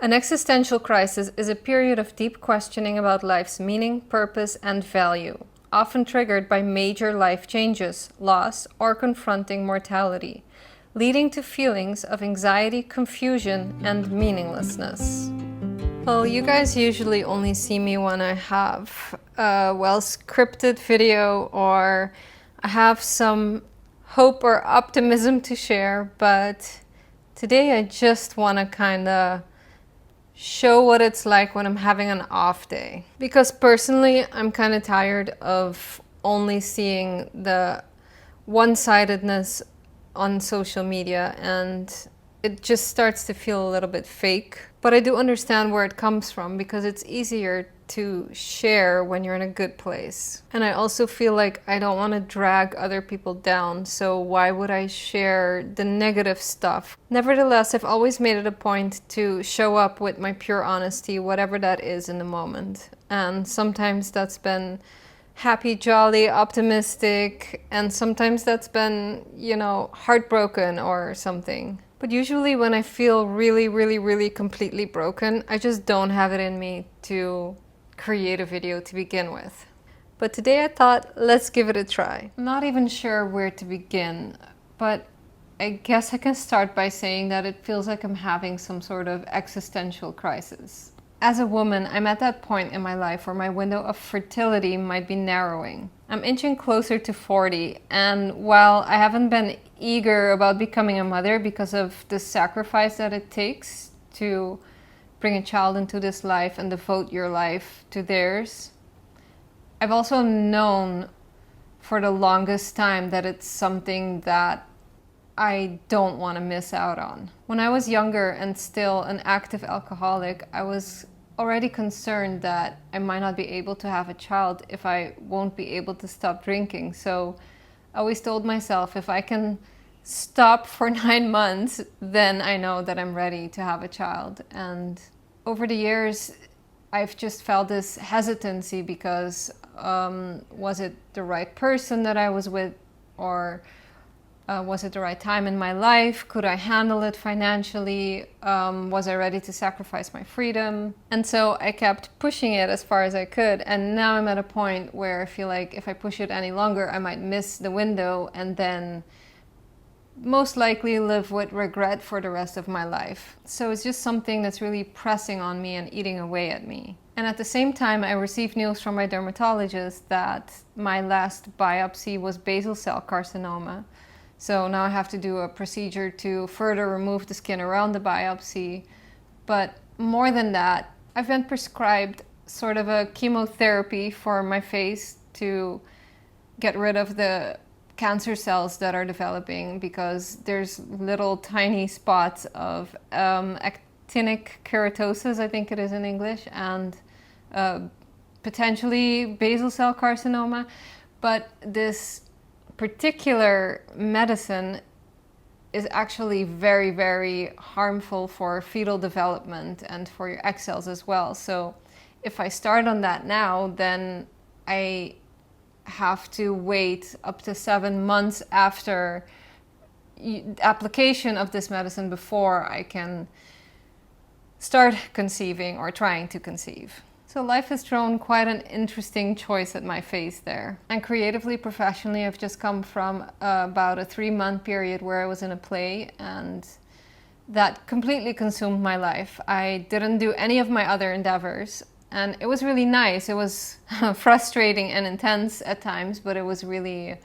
An existential crisis is a period of deep questioning about life's meaning, purpose, and value, often triggered by major life changes, loss, or confronting mortality, leading to feelings of anxiety, confusion, and meaninglessness. Well, you guys usually only see me when I have a well-scripted video or I have some hope or optimism to share, but today I just want to kind of show what it's like when I'm having an off day. Because personally, I'm kind of tired of only seeing the one-sidedness on social media, and it just starts to feel a little bit fake. But I do understand where it comes from because it's easier to share when you're in a good place. And I also feel like I don't want to drag other people down, so why would I share the negative stuff? Nevertheless, I've always made it a point to show up with my pure honesty, whatever that is in the moment. And sometimes that's been happy, jolly, optimistic, and sometimes that's been, heartbroken or something. But usually when I feel really completely broken, I just don't have it in me to create a video to begin with. But today I thought, let's give it a try. I'm not even sure where to begin, but I guess I can start by saying that it feels like I'm having some sort of existential crisis. As a woman, I'm at that point in my life where my window of fertility might be narrowing. I'm inching closer to 40, and while I haven't been eager about becoming a mother because of the sacrifice that it takes to bring a child into this life and devote your life to theirs, I've also known for the longest time that it's something that I don't want to miss out on. When I was younger and still an active alcoholic, I was already concerned that I might not be able to have a child if I won't be able to stop drinking. So I always told myself, if I can stop for 9 months, then I know that I'm ready to have a child. And over the years, I've just felt this hesitancy because was it the right person that I was with, or was it the right time in my life? Could I handle it financially? Was I ready to sacrifice my freedom? And so I kept pushing it as far as I could. And now I'm at a point where I feel like if I push it any longer, I might miss the window and then most likely live with regret for the rest of my life. So it's just something that's really pressing on me and eating away at me. And at the same time, I received news from my dermatologist that my last biopsy was basal cell carcinoma. So now I have to do a procedure to further remove the skin around the biopsy. But more than that, I've been prescribed sort of a chemotherapy for my face to get rid of the cancer cells that are developing, because there's little tiny spots of actinic keratosis, I think it is in English, and potentially basal cell carcinoma. But this particular medicine is actually very harmful for fetal development and for your egg cells as well. So if I start on that now, then I have to wait up to 7 months after application of this medicine before I can start conceiving or trying to conceive. So life has thrown quite an interesting choice at my face there. And creatively, professionally, I've just come from about a 3-month period where I was in a play, and that completely consumed my life. I didn't do any of my other endeavors, and it was really nice. It was frustrating and intense at times, but it was really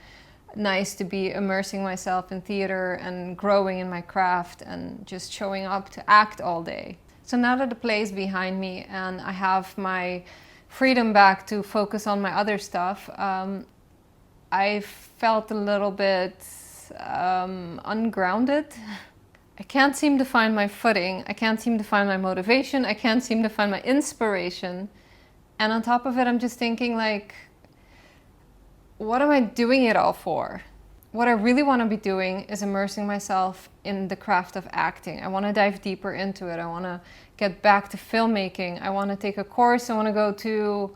nice to be immersing myself in theater and growing in my craft and just showing up to act all day. So now that the play is behind me and I have my freedom back to focus on my other stuff, I felt a little bit ungrounded. I can't seem to find my footing. I can't seem to find my motivation. I can't seem to find my inspiration. And on top of it, I'm just thinking, like, what am I doing it all for? What I really want to be doing is immersing myself in the craft of acting. I want to dive deeper into it. I want to get back to filmmaking. I want to take a course. I want to go to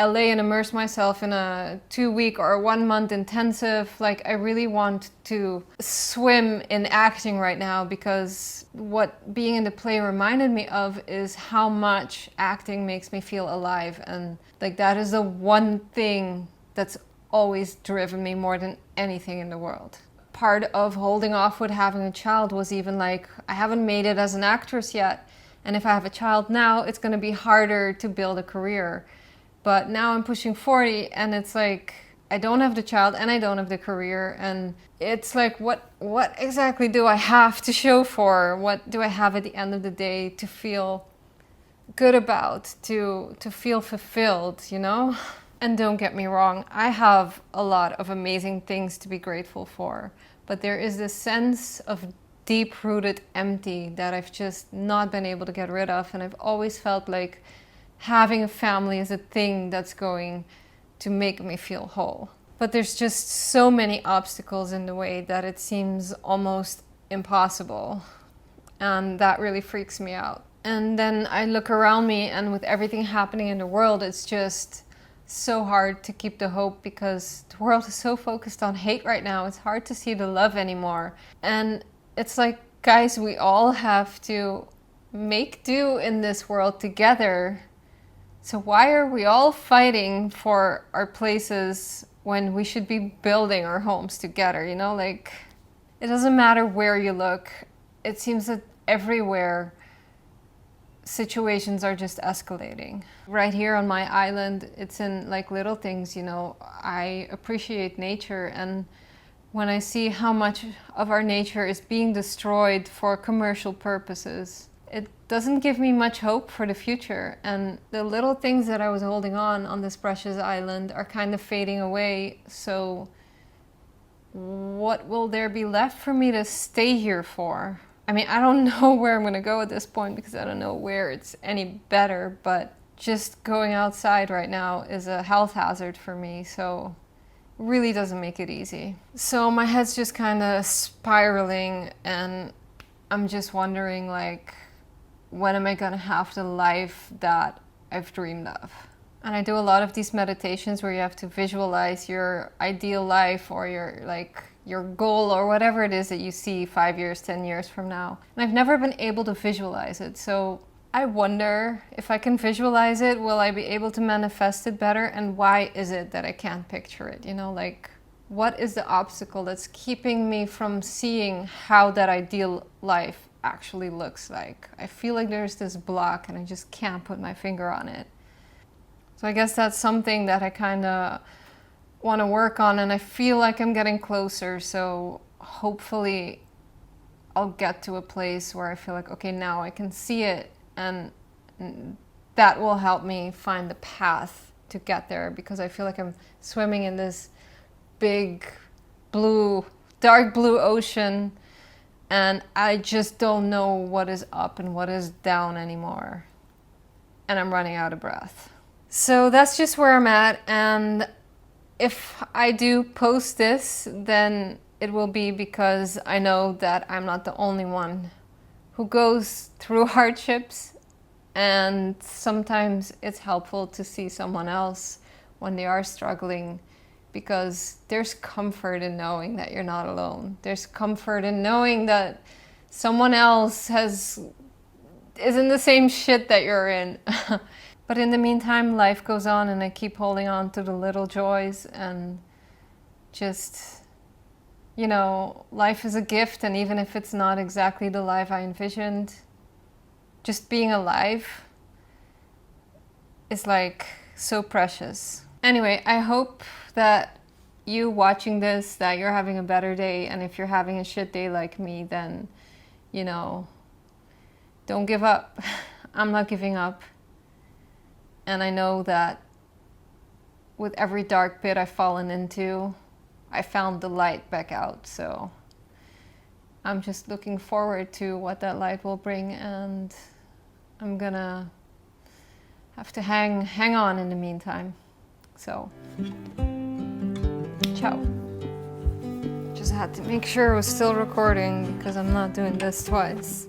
LA and immerse myself in a 2-week or a 1-month intensive. Like, I really want to swim in acting right now, because what being in the play reminded me of is how much acting makes me feel alive. And like, that is the one thing that's always driven me more than anything in the world. Part of holding off with having a child was even like, I haven't made it as an actress yet. And if I have a child now, it's going to be harder to build a career. But now I'm pushing 40 and it's like, I don't have the child and I don't have the career. And it's like, what exactly do I have to show for? What do I have at the end of the day to feel good about, to feel fulfilled, you know? And don't get me wrong, I have a lot of amazing things to be grateful for. But there is this sense of deep-rooted empty that I've just not been able to get rid of. And I've always felt like having a family is a thing that's going to make me feel whole. But there's just so many obstacles in the way that it seems almost impossible. And that really freaks me out. And then I look around me, and with everything happening in the world, it's just so hard to keep the hope, because the world is so focused on hate right now. It's hard to see the love anymore. And it's like, guys, we all have to make do in this world together. So why are we all fighting for our places when we should be building our homes together? You know, like, it doesn't matter where you look. It seems that everywhere situations are just escalating. Right here on my island, it's in like little things, you know. I appreciate nature, and when I see how much of our nature is being destroyed for commercial purposes, it doesn't give me much hope for the future. And the little things that I was holding on this precious island are kind of fading away. So what will there be left for me to stay here for? I mean, I don't know where I'm going to go at this point, because I don't know where it's any better, but just going outside right now is a health hazard for me. So it really doesn't make it easy. So my head's just kind of spiraling, and I'm just wondering, like, when am I going to have the life that I've dreamed of? And I do a lot of these meditations where you have to visualize your ideal life, or your goal, or whatever it is that you see 5 years, 10 years from now. And I've never been able to visualize it. So I wonder, if I can visualize it, will I be able to manifest it better? And why is it that I can't picture it? You know, like, what is the obstacle that's keeping me from seeing how that ideal life actually looks like? I feel like there's this block and I just can't put my finger on it. So I guess that's something that I kind of want to work on, and I feel like I'm getting closer. So hopefully I'll get to a place where I feel like, okay, now I can see it, and that will help me find the path to get there, because I feel like I'm swimming in this big blue, dark blue ocean, and I just don't know what is up and what is down anymore. And I'm running out of breath. So that's just where I'm at. And if I do post this, then it will be because I know that I'm not the only one who goes through hardships. And sometimes it's helpful to see someone else when they are struggling, because there's comfort in knowing that you're not alone. There's comfort in knowing that someone else is in the same shit that you're in. But in the meantime, life goes on, and I keep holding on to the little joys, and just, you know, life is a gift. And even if it's not exactly the life I envisioned, just being alive is like so precious. Anyway, I hope that you watching this, that you're having a better day. And if you're having a shit day like me, then, you know, don't give up. I'm not giving up. And I know that with every dark pit I've fallen into, I found the light back out. So I'm just looking forward to what that light will bring. And I'm gonna have to hang on in the meantime. So, ciao. Just had to make sure it was still recording, because I'm not doing this twice.